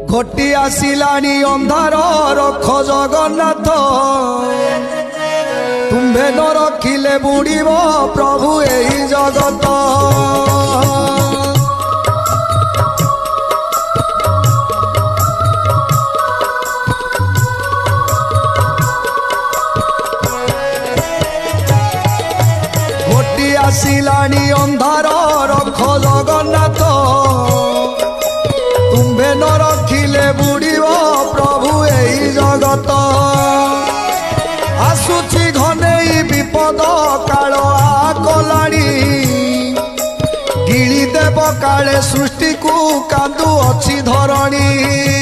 घटी आसिलानी अंधार रख जगन्नाथ तुम्भे न रखिले बुड़ीब प्रभु एही जगत। घटी आसिलानी अंधार रख जगन्नाथ तुम्भे न रखिले बुड़ीब प्रभु एही जगत। आसुची घनेई विपद काल आकलाणी गिली देव काले सृष्टि को कांदु अच्छी धरणी।